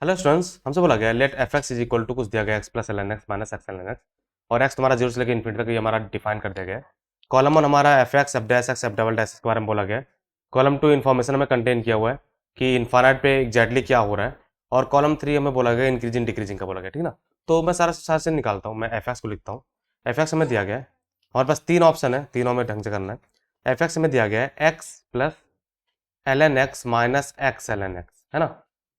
Hello students, हमसे बोला गया let F x is equal to कुछ दिया गया X plus L N X minus X L N x और एक्स तुम्हारा जीरो से लेकर इन्फिनिटी तक ये हमारा डिफाइन कर दिया गया है। कॉलम वन हमारा F x F dash x F double dash के बारे में बोला गया है। कॉलम टू इन्फॉर्मेशन हमें कंटेन किया हुआ है कि इन्फानाइट पे एग्जैक्टली क्या हो रहा है। और कॉलम थ्री हमें बोला गया इंक्रीजिंग डिक्रीजिंग का बोला गया, ठीक ना। तो मैं सारा सारा से निकालता हूँ, मैं एफ एक्स को लिखता हूँ। एफ एक्स हमें दिया गया है, हमारे पास तीन ऑप्शन है, तीनों में ढंग से करना है। एफ एक्स हमें दिया गया है X plus L N X minus X L N X, है ना।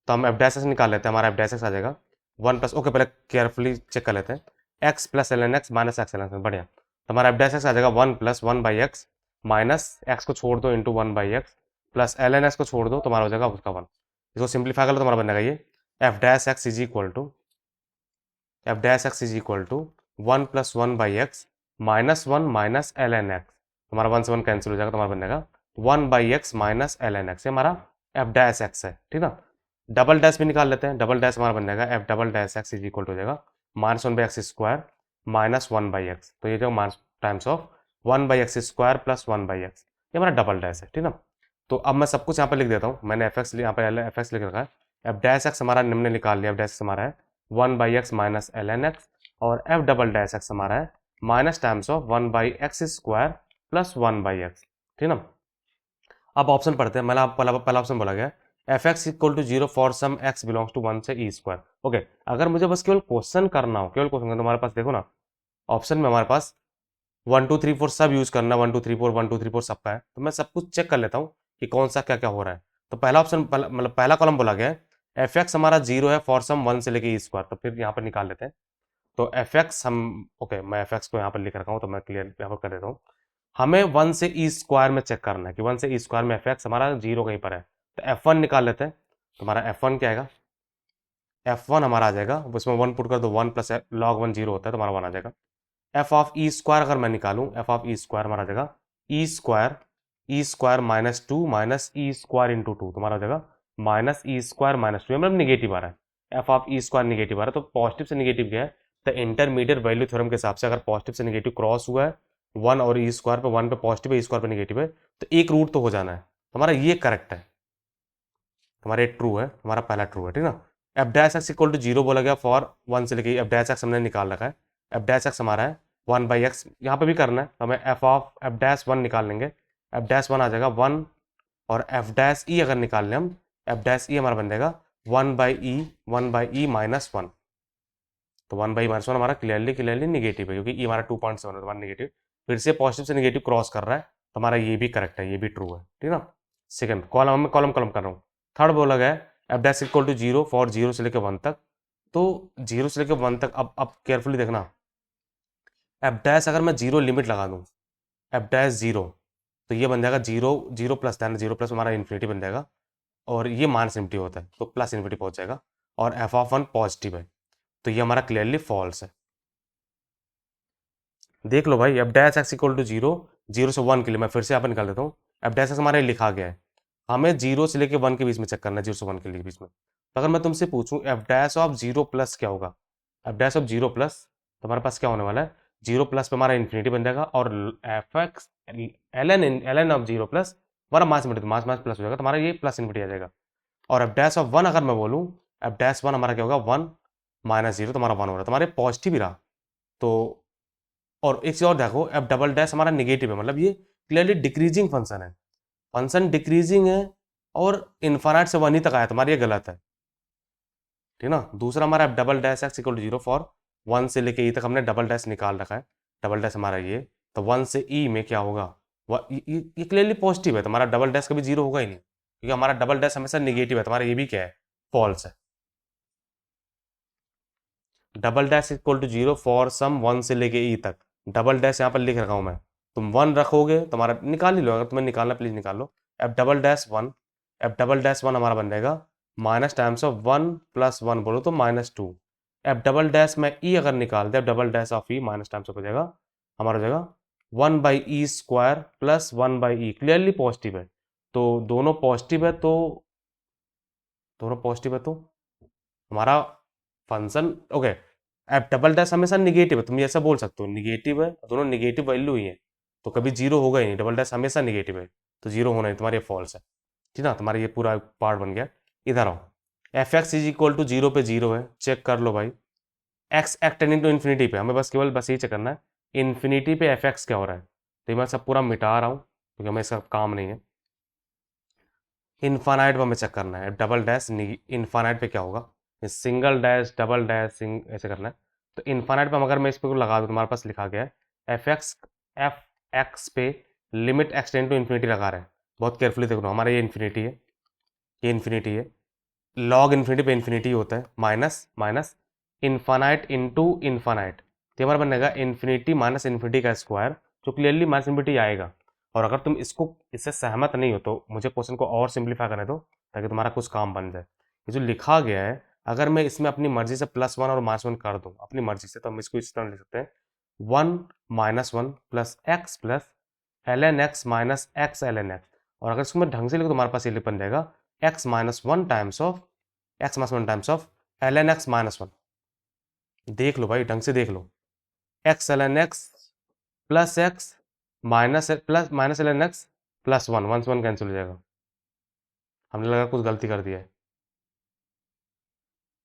तो हम एफ डैश एक्स निकाल लेते हैं, हमारा एफ डैश एक्स आ जाएगा वन प्लस, ओके पहले केयरफुली चेक कर लेते हैं। X plus L N X minus X L N X, बढ़िया। तो हमारा एफ डैश एक्स आ जाएगा one plus one by x minus X को छोड़ दो into one by X plus L N X को छोड़ दो, तुम्हारा हो जाएगा उसका वन। इसको सिंप्लीफाई कर लो, तुम्हारा बनेगा ये F dash x is equal to F dash x is equal to one plus one by x minus one minus L N X. तुम्हारा वन से वन कैंसिल हो जाएगा, तुम्हारा बनेगा one by x minus L N X, ये हमारा F dash x है, ठीक ना। डबल डैश भी निकाल लेते हैं, डबल डैश हमारा बन जाएगा F double dash x is equal हो जाएगा minus one by x square minus one by x, तो ये जो minus times of one by x square plus one by x, ये हमारा डबल डैश है, ठीक ना। तो अब मैं सब कुछ यहाँ पर लिख देता हूँ, मैंने एफ एक्स यहाँ पर एफ एक्स लिख रखा है। एफ डैश एक्स हमारा निम्न निकाल लिया, एफ डैश एक्स हमारा है one by x minus L N x और एफ डबल डैश एक्स हमारा है minus times of one by x square plus one by x, ठीक ना। अब ऑप्शन पढ़ते हैं, मैंने पहला पहला ऑप्शन बोला गया f x equal to zero for some x belongs to one से ई स्क्वायर। ओके, अगर मुझे बस केवल क्वेश्चन करना हो, केवल क्वेश्चन करना, तो हमारे पास देखो ना ऑप्शन में हमारे पास वन टू थ्री फोर सब यूज करना, one two three four one two three four सबका है, तो मैं सब कुछ चेक कर लेता हूँ कि कौन सा क्या क्या हो रहा है। तो पहला ऑप्शन मतलब पहला कॉलम बोला गया है एफ एक्स हमारा जीरो है फॉर सम वन से लेके ई स्क्वायर, तो फिर यहाँ पर निकाल लेते हैं। तो एफ एक्स हम, ओके मैं एफ एक्स को यहाँ पर लिख रखा हूँ, तो मैं क्लियर यहाँ पर कर देता हूँ। हमें वन से ई स्क्वायर में चेक करना है कि वन से ई स्क्वायर में एफ एक्स हमारा जीरो कहीं पर है, तो एफ वन निकाल लेते हैं। तो हमारा एफ वन क्या आएगा, एफ वन हमारा आ जाएगा, उसमें वन पुट कर दो, one plus log one zero होता है, तो हमारा वन आ जाएगा। एफ ऑफ ई स्क्वायर अगर मैं निकालूं, एफ ऑफ ई स्क्वायर हमारा आ जाएगा E square minus two minus E square into two, तुम्हारा हो जाएगा minus E square minus two, मतलब निगेटिव आ रहा है। F of E square negative आ रहा है, तो पॉजिटिव से निगेटिव गया है, तो इंटरमीडिएट वैल्यू थ्योरम के हिसाब से अगर पॉजिटिव से निगेटिव क्रॉस हुआ है वन और ई स्क्वायर पे, वन पे पॉजिटिव है ई स्क्वायर पे निगेटिव है, तो एक रूट तो हो जाना है, हमारा ये करेक्ट है, हमारा ट्रू है, हमारा पहला ट्रू है, ठीक ना। F dash x equal to zero बोला गया फॉर वन से लेके एफ डैश एक्स हमने निकाल रखा है। एफ डैश एक्स हमारा है वन बाई एक्स, यहाँ पे भी करना है, तो हमें F of F dash one निकाल लेंगे। एफ डैश वन आ जाएगा वन, और एफ डैश ई अगर निकाल लें हम, एफ डैश ई हमारा बन जाएगा one by E minus one, तो वन बाई माइनस वन हमारा क्लियरली क्लियरली निगेटिव है, क्योंकि ई हमारा 2.7 है, तो हमारा निगेटिव फिर से पॉजिटिव से निगेटिव क्रॉस कर रहा है, तो हमारा ये भी करेक्ट है, ये भी ट्रू है, ठीक ना। सेकंड कॉलम में कॉलम कॉलम कर रहा हूँ। थर्ड बोला गया f dash equal to zero for zero से लेकर वन तक, तो जीरो से लेकर वन तक, अब केयरफुली देखना, एफ डैश अगर मैं जीरो लिमिट लगा दूँ, एफ डैश जीरो, तो ये बन जाएगा जीरो जीरो प्लस, ध्यान जीरो प्लस हमारा इन्फिनिटी बन जाएगा, और ये माइनस इन्फिनिटी होता है तो प्लस इन्फिनिटी पहुंच जाएगा, और एफ ऑफ वन पॉजिटिव है, तो ये हमारा क्लियरली फॉल्स है। देख लो भाई, f dash x equal to zero, zero से वन के लिए मैं फिर से यहाँ पर निकाल देता हूँ। एफ डैश एक्स हमारे लिखा गया है, हमें जीरो से लेके वन के बीच में चेक करना है, जीरो से वन के लिए बीच में। तो अगर मैं तुमसे पूछूं F dash of zero plus क्या होगा, F dash of zero plus, तो हमारे पास क्या होने वाला है, जीरो प्लस पे हमारा इन्फिनिटी बन जाएगा, और f x L n of zero plus हमारा मास इन्फिनिटी, मास मास प्लस हो जाएगा, तो हमारा ये प्लस इन्फिनिटी आ जाएगा। और एफ डैश ऑफ वन अगर मैं बोलूँ, एफ डैश वन हमारा क्या होगा, वन माइनस जीरो, तो हमारा वन हो रहा है, तो हमारे पॉजिटिव ही रहा। तो और एक चीज और देखो, एफ डबल डैश हमारा निगेटिव है, मतलब ये क्लियरली डिक्रीजिंग फंक्शन है, फंक्शन डिक्रीजिंग है, और इन्फानाइट से वन ही तक आया, तुम्हारा ये गलत है, ठीक ना। दूसरा हमारा f double dash x equal to zero for one से लेके ई तक हमने डबल डैश निकाल रखा है, डबल डैश हमारा ये, तो वन से ई में क्या होगा, ये क्लियरली पॉजिटिव है, तुम्हारा डबल डैश कभी जीरो होगा ही नहीं, क्योंकि हमारा डबल डैश हमेशा निगेटिव है, तुम्हारा ये भी क्या है, फॉल्स है। Double dash equal to zero for some one से लेके ई तक, डबल डैश यहाँ पर लिख रखा हूँ मैं, तुम वन रखोगे तुम्हारा निकाल ही लो, अगर तुम्हें निकालना प्लीज निकाल लो। F double dash one, F double dash one हमारा बन जाएगा minus times of one plus one बोलो तो minus two. F double dash में ई अगर निकाल दे, F double dash of E minus times of हो जाएगा, हमारा हो जाएगा one by E square plus one by E, clearly positive है, तो दोनों पॉजिटिव है, तो दोनों पॉजिटिव है तो हमारा function, okay. F double dash हमेशा निगेटिव है, तुम ये ऐसा बोल सकते हो, निगेटिव है, दोनों निगेटिव वैल्यू ही है, तो कभी जीरो होगा ही नहीं, डबल डैश हमेशा निगेटिव है, तो जीरो होना ही, तुम्हारे फॉल्स है, ठीक ना। तुम्हारा ये पूरा पार्ट बन गया। इधर आओ, f x is equal to 0 पे 0 है, चेक कर लो भाई। एक्स टेंडिंग टू इन्फिनिटी पे, हमें बस केवल बस यही चेक करना है इन्फिनिटी पे एफ एक्स क्या हो रहा है। तो मैं सब पूरा मिटा रहा हूँ क्योंकि हमें इसका काम नहीं है। इन्फानाइट पे हमें चेक करना है, डबल डैश इन्फानाइट पे क्या होगा, सिंगल डैश डबल डैश ऐसे करना है। तो इन्फानाइट पे अगर मैं इस पर लगा दूँ, तुम्हारे पास लिखा गया है एफ एक्स पे लिमिट एक्सटेंड टू इन्फिनिटी लगा रहे हैं। बहुत केयरफुली देखो, हमारा ये इन्फिनिटी है, ये इन्फिनिटी है, लॉग इन्फिनिटी पे इन्फिनिटी होता है, minus minus infinite into infinite, तो हमारा बनेगा इन्फिनिटी माइनस इन्फिनिटी का स्क्वायर, जो क्लियरली माइनस इन्फिनिटी आएगा। और अगर तुम इससे सहमत नहीं हो तो मुझे क्वेश्चन को और सिंप्लीफाई करने दो ताकि तुम्हारा कुछ काम बन जाए। ये जो लिखा गया है, अगर मैं इसमें अपनी मर्जी से +1 और -1 कर दूं अपनी मर्जी से, तो हम इसको इस तरह लिख सकते हैं 1 - 1 plus x plus ln x minus x ln x। और अगर इसको मैं ढंग से लिखूँ तो हमारे पास ये बन जाएगा x - 1 times of ln x -1। देख लो भाई, ढंग से देख लो, x ln x plus x minus ln x plus 1, 1 से 1 कैंसिल हो जाएगा। हमने लगा कुछ गलती कर दिया है,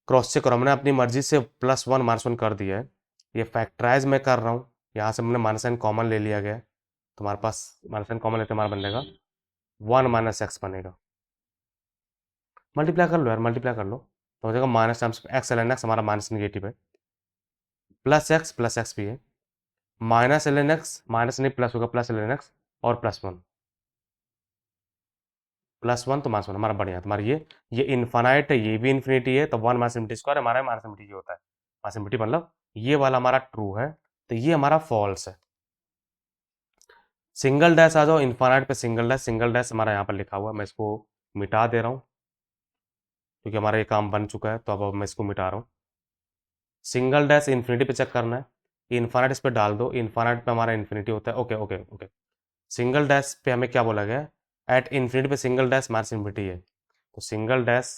क्रॉस चेक करो, हमने अपनी मर्जी से +1 -1 कर दिया है। ये फैक्टराइज मैं कर रहा हूँ, यहाँ से हमने माइनस साइन कॉमन ले लिया गया है, तुम्हारे पास माइनस साइन कॉमन लेते हमारा बन जाएगा 1 - x बनेगा। मल्टीप्लाई कर लो यार, मल्टीप्लाई कर लो तो हो जाएगा minus times x ln x, हमारा माइनस निगेटिव है, प्लस एक्स भी है, माइनस ln x माइनस नहीं प्लस होगा, प्लस ln x और +1 +1 तो -1 हमारा बढ़िया। तुम्हारा ये इन्फानाइट है, ये भी इन्फिनिटी है, तो 1 माइनस इन्फिनिटी स्क्वायर हमारा माइनस इन्फिनिटी होता है। माइनस इन्फिनिटी मतलब ये वाला हमारा ट्रू है, तो ये हमारा फॉल्स है। सिंगल डैश आ जाओ, इन्फानाइट पे सिंगल डैश हमारा यहाँ पर लिखा हुआ है, मैं इसको मिटा दे रहा हूँ क्योंकि हमारा ये काम बन चुका है, तो अब मैं इसको मिटा रहा हूँ। सिंगल डैश इन्फिनिटी पे चेक करना है, इन्फानाइट इस पर डाल दो, इन्फानाइट पे हमारा इन्फिनिटी होता है। Okay okay okay, single dash पे हमें क्या बोला गया है, एट इन्फिनिटी पे सिंगल डैश माइनस इन्फिनिटी है, तो सिंगल डैश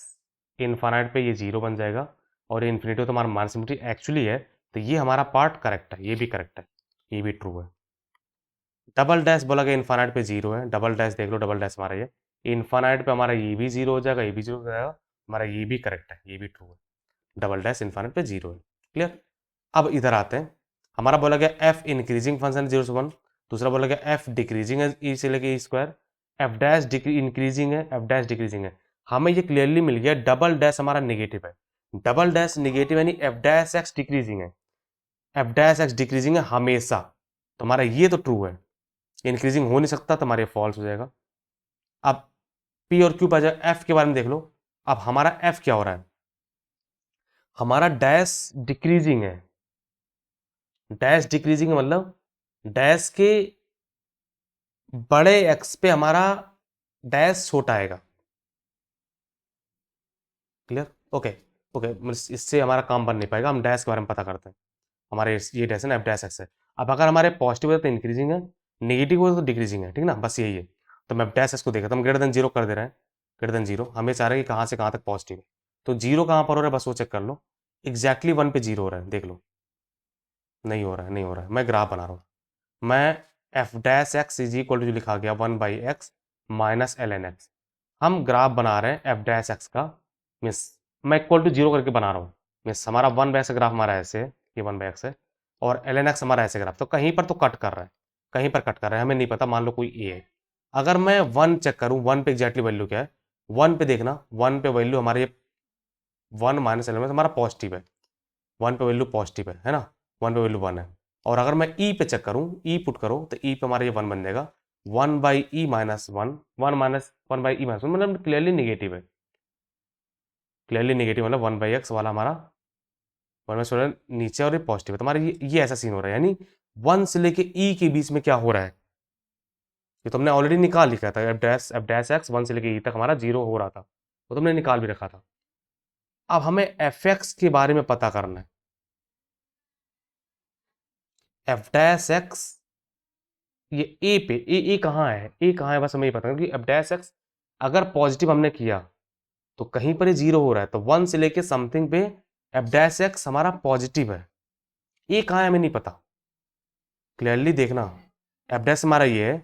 इन्फानाइट पे ये 0 बन जाएगा, और इन्फिनिटी तो हमारा माइनस इन्फिनिटी एक्चुअली है, तो ये हमारा पार्ट करेक्ट है, ये भी करेक्ट है, ये भी ट्रू है। डबल डैश बोला गया इन्फानाइट पे 0 है, डबल डैश देख लो, डबल डैश हमारा ये इन्फानाइट पे हमारा ये भी 0 हो जाएगा, ये भी 0 हो जाएगा, हमारा ये भी करेक्ट है, ये भी ट्रू है। डबल डैश इन्फानाइट पे 0 है, क्लियर। अब इधर आते हैं, हमारा बोला गया एफ इंक्रीजिंग फंक्शन 0 से 1, दूसरा बोला गया एफ डिक्रीजिंग है ई से लेके E square, F dash increasing है, एफ डैश डिक्रीजिंग है। हमें ये क्लियरली मिल गया डबल डैश हमारा नेगेटिव है, डबल डैश नेगेटिव यानी एफ डैश एक्स डिक्रीजिंग है, एफ डैश एक्स डिक्रीजिंग है हमेशा, तो हमारा ये तो ट्रू है, इंक्रीजिंग हो नहीं सकता, तो हमारे फॉल्स हो जाएगा। अब पी और क्यू पर जाए, एफ के बारे में देख लो, अब हमारा एफ क्या हो रहा है, हमारा डैश डिक्रीजिंग है, डैश डिक्रीजिंग मतलब डैश के बड़े एक्स पे हमारा डैश छोटा आएगा, क्लियर। ओके ओके, इससे हमारा काम बन नहीं पाएगा, हम डैश के बारे में पता करते हैं। हमारे ये डैश है ना, एफ डैश एक्स है। अब अगर हमारे पॉजिटिव है तो इंक्रीजिंग है, नेगेटिव हो तो डिक्रीजिंग है, ठीक ना, बस यही है। तो मैं एफ डैश एक्स को देखा, तो हम ग्रेटर देन 0 कर दे रहे हैं, ग्रेटर देन 0 हमें चाह रहे हैं कि कहाँ से कहाँ तक पॉजिटिव है, तो 0 कहाँ पर हो रहा है बस वो चेक कर लो, एग्जैक्टली 1 पे 0 हो रहा है, देख लो, नहीं हो रहा है, नहीं हो रहा है, मैं ग्राफ बना रहा हूँ, मैं f dash x is equal to जो लिखा गया 1/x माइनस ln x, हम ग्राफ बना रहे हैं एफ डैश एक्स का, मीन्स मैं इक्वल टू 0 करके बना रहा हूँ, मीन्स हमारा 1/x का ग्राफ हमारा ऐसे है, ये 1/x है, और ln x हमारा ऐसे ग्राफ, तो कहीं पर तो कट कर रहा है, कहीं पर कट कर रहा है, हमें नहीं पता, मान लो कोई ए है। अगर मैं 1 चेक करूँ, 1 पे एग्जैक्टली वैल्यू क्या है, 1 पे देखना, 1 पे वैल्यू हमारे 1 माइनस ln हमारा पॉजिटिव है, 1 पे वैल्यू पॉजिटिव है ना, 1 पे वैल्यू 1 है। और अगर मैं ई पे चेक करूं, ई पुट करो, तो ई पे हमारा ये 1 बन जाएगा, 1/e माइनस 1, 1/e माइनस 1 मतलब क्लियरली नेगेटिव है, क्लियरली नेगेटिव मतलब 1/x वाला हमारा 1/x नीचे और ये पॉजिटिव है, तो हमारा ये ऐसा सीन हो रहा है, यानी 1 से लेके ई के बीच में क्या हो रहा है, ये तुमने ऑलरेडी निकाल लिखा था, एफ डैश एक्स 1 से लेके ई तक हमारा 0 हो रहा था, वो तुमने निकाल भी रखा था। अब हमें एफ एक्स के बारे में पता करना है, एफ डैश एक्स ये ए पे, ए कहाँ है, ए कहाँ है, बस हमें ये पता है कि एफ डैश एक्स अगर पॉजिटिव हमने किया तो कहीं पर ये 0 हो रहा है, तो 1 से लेके समथिंग पे एफ डैश एक्स हमारा पॉजिटिव है, ए कहाँ है हमें नहीं पता, क्लियरली देखना, एफ डैश हमारा ये है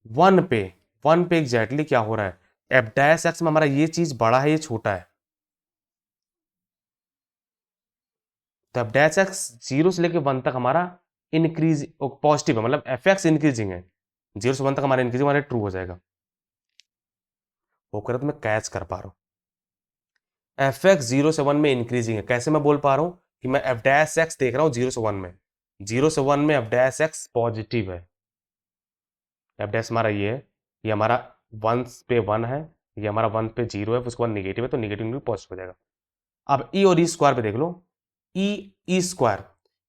1 पे, 1 पे एग्जैक्टली क्या हो रहा है, एफ डैश एक्स में हमारा ये चीज बड़ा है, ये छोटा है, तो एफ डैश एक्स 0 से लेके 1 तक हमारा इंक्रीज पॉजिटिव है, मतलब एफ एक्स इंक्रीजिंग है, 0 से 1 तक हमारा इंक्रीजिंग, हमारा ट्रू हो जाएगा। वो कर तो मैं कैच कर पा रहा हूँ, एफ एक्स 0 से 1 में इंक्रीजिंग है। कैसे मैं बोल पा रहा हूँ कि मैं एफ डैश एक्स देख रहा हूँ 0 से 1 में, 0 से 1 में एफ डैश एक्स पॉजिटिव है, एफ डैश हमारा ये है, ये हमारा 1 पे 1 है, ये हमारा 1 पे 0 है, उसके बाद निगेटिव है, तो निगेटिव पॉजिटिव हो जाएगा। अब ई और ई स्क्वायर पे देख लो, ई स्क्वायर,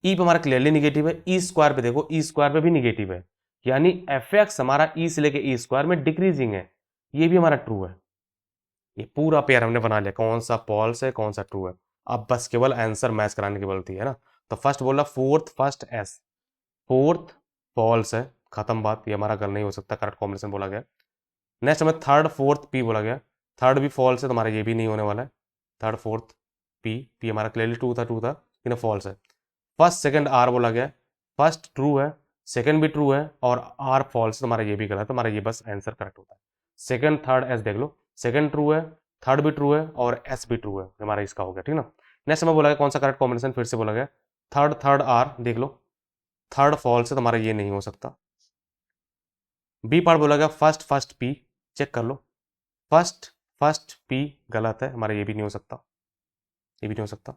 ई पे हमारा क्लियरली निगेटिव है, ई स्क्वायर पे देखो, ई स्क्वायर पे भी निगेटिव है, यानी एफ एक्स हमारा ई से लेके ई स्क्वायर में डिक्रीजिंग है, ये भी हमारा ट्रू है। ये पूरा पेयर हमने बना लिया, कौन सा फॉल्स है कौन सा ट्रू है। अब बस केवल आंसर मैच कराने की बोलती है ना। तो फर्स्ट बोला फोर्थ, फर्स्ट एस, फोर्थ फॉल्स है, खत्म बात, ये हमारा गल नहीं हो सकता, करेक्ट कॉम्बिनेशन बोला गया। नेक्स्ट हमें थर्ड फोर्थ पी बोला गया, थर्ड भी फॉल्स है, तो हमारा ये भी नहीं होने वाला है। थर्ड फोर्थ पी हमारा क्लियरली ट्रू था लेकिन फॉल्स है। फर्स्ट सेकंड आर बोला गया, फर्स्ट ट्रू है, सेकंड भी ट्रू है, और आर फॉल्स, तो हमारा ये भी गलत है, हमारा ये बस आंसर करेक्ट होता है। सेकंड थर्ड एस देख लो, सेकंड ट्रू है, थर्ड भी ट्रू है, और एस भी ट्रू है, हमारा इसका हो गया, ठीक ना। नेक्स्ट हमें बोला गया कौन सा करेक्ट कॉम्बिनेशन, फिर से बोला गया थर्ड थर्ड आर देख लो, थर्ड फॉल्स है, तो हमारा ये नहीं हो सकता। बी पार्ट बोला गया फर्स्ट फर्स्ट पी, चेक कर लो, फर्स्ट फर्स्ट पी गलत है, हमारा ये भी नहीं हो सकता, ये भी नहीं हो सकता।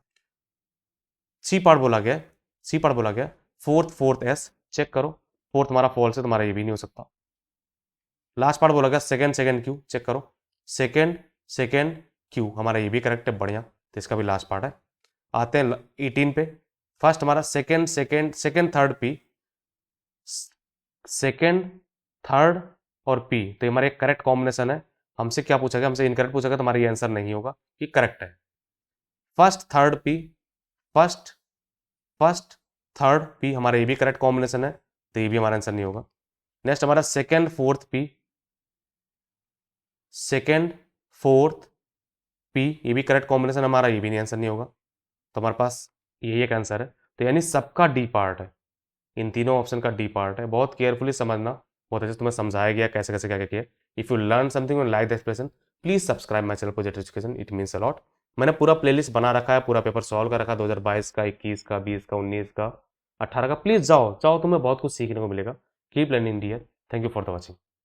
सी पार्ट बोला गया, सी पार्ट बोला गया फोर्थ फोर्थ एस, चेक करो, फोर्थ हमारा फॉल्स है, तो हमारा ये भी नहीं हो सकता। लास्ट पार्ट बोला गया सेकंड सेकंड क्यू, चेक करो, सेकंड सेकंड क्यू, हमारा ये भी करेक्ट है, बढ़िया, तो इसका भी लास्ट पार्ट है। आते हैं 18 पे, फर्स्ट हमारा second second second third P, second third और पी, तो हमारा एक करेक्ट कॉम्बिनेशन है। हमसे क्या पूछा गया, हमसे इनकरेक्ट पूछा गया, तो हमारा ये आंसर नहीं होगा, ये करेक्ट है। First third P, first first third P, हमारा ये भी करेक्ट कॉम्बिनेशन है, तो ये भी हमारा आंसर नहीं होगा। नेक्स्ट हमारा second fourth P, second fourth P, ये भी करेक्ट कॉम्बिनेशन, हमारा ये भी नहीं, आंसर नहीं होगा, तो हमारे पास यही एक आंसर है। तो यानी सबका डी पार्ट है, इन तीनों ऑप्शन का डी पार्ट है। बहुत केयरफुली समझना, बहुत अच्छे से तुम्हें समझाया गया कैसे कैसे क्या क्या किया। If you learn something and like the expression, please subscribe my channel project education, it means a lot. मैंने पूरा प्लेलिस्ट बना रखा है, पूरा पेपर सॉल्व कर रखा है, 2022 का, 21 का, 20 का, 19 का, 18 का। प्लीज जाओ जाओ, तुम्हें बहुत कुछ सीखने को मिलेगा। Keep learning dear, thank you for the watching.